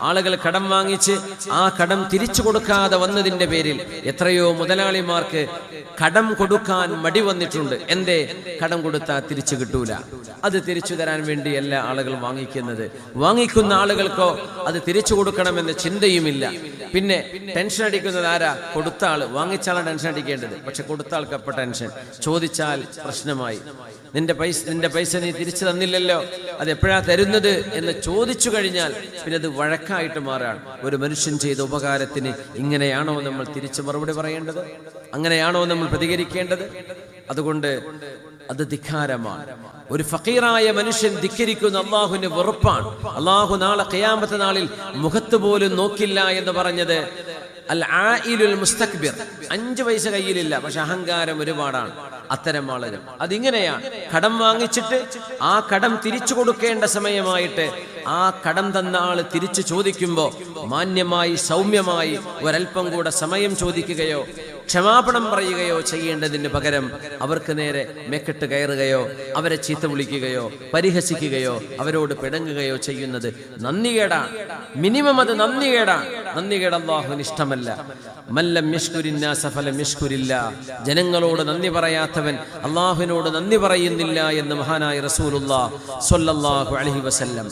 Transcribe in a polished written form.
ആളുകൾ കടം വാങ്ങിച്ച് ആ കടം തിരിച്ചു കൊടുക്കാതെ വന്നതിന്റെ പേരിൽ എത്രയോ മുതലാളിമാർക്ക് കടം കൊടുക്കാൻ മടി വന്നിട്ടുണ്ട്. എന്തേ? കടം കൊടുത്താൽ തിരിച്ചു കിട്ടൂല. അത് തിരിച്ചു തരാൻ വേണ്ടി എല്ലാ ആളുകളും വാങ്ങിക്കുന്ന ആളുകൾക്കോ അത് തിരിച്ചു കൊടുക്കണമെന്ന ചിന്തയുമില്ല. പിന്നെ ടെൻഷൻ അടിക്കുന്നത് ആരാ? കൊടുത്ത ആള്. വാങ്ങിച്ചാലാണ് ടെൻഷൻ അടിക്കേണ്ടത്, പക്ഷെ കൊടുത്ത ആൾക്ക് അപ്പൊ ടെൻഷൻ. ചോദിച്ചാൽ പ്രശ്നമായി. നിന്റെ പൈസ നീ തിരിച്ചു തന്നില്ലല്ലോ, അത് എപ്പോഴാ തരുന്നത് എന്ന് ചോദിച്ചു കഴിഞ്ഞാൽ പിന്നെ അത് വഴക്കായിട്ട് മാറാണ്. ഒരു മനുഷ്യൻ ചെയ്ത ഉപകാരത്തിന് ഇങ്ങനെയാണോ നമ്മൾ തിരിച്ചു മറുപടി പറയേണ്ടത്? അങ്ങനെയാണോ നമ്മൾ പ്രതികരിക്കേണ്ടത്? അതുകൊണ്ട് അത് ധിക്കാരമാണ്. ഒരു ഫഖീറായ മനുഷ്യൻ ധിക്കരിക്കുന്ന അള്ളാഹുവിന് വെറുപ്പാണ്. അള്ളാഹു നാളെ ഖിയാമത്ത് നാളിൽ മുഖത്ത് പോലും നോക്കില്ല എന്ന് പറഞ്ഞത് അൽ ആയിലുൽ മുസ്തക്ബിർ. 5 പൈസ കയ്യിലില്ല, പക്ഷെ അഹങ്കാരം ഒരുപാടാണ്. അത്തരം ആളുകൾ അതിങ്ങനെയാണ്. കടം വാങ്ങിച്ചിട്ട് ആ കടം തിരിച്ചു കൊടുക്കേണ്ട സമയമായിട്ട് ആ കടം തന്ന ആള് തിരിച്ചു ചോദിക്കുമ്പോ മാന്യമായി സൗമ്യമായി ഒരൽപ്പം കൂടെ സമയം ചോദിക്കുകയോ ക്ഷമാപണം പറയുകയോ ചെയ്യേണ്ടതിന് പകരം അവർക്ക് നേരെ മെക്കെട്ട് കയറുകയോ അവരെ ചീത്ത വിളിക്കുകയോ പരിഹസിക്കുകയോ അവരോട് പിണങ്ങുകയോ ചെയ്യുന്നത് നന്ദികേടാണ്. മിനിമം അത് നന്ദികേടാണ്. നന്ദികേട് അല്ലാഹുവിന് ഇഷ്ടമല്ല. മല്ലം യശ്കുരിന്നാസ ഫലം യശ്കുരില്ലാഹ്. ജനങ്ങളോട് നന്ദി പറയാത്തവൻ അല്ലാഹുവിനോട് നന്ദി പറയുന്നില്ല എന്ന് മഹാനായ റസൂലുള്ളാഹി സ്വല്ലല്ലാഹു അലൈഹി വസല്ലം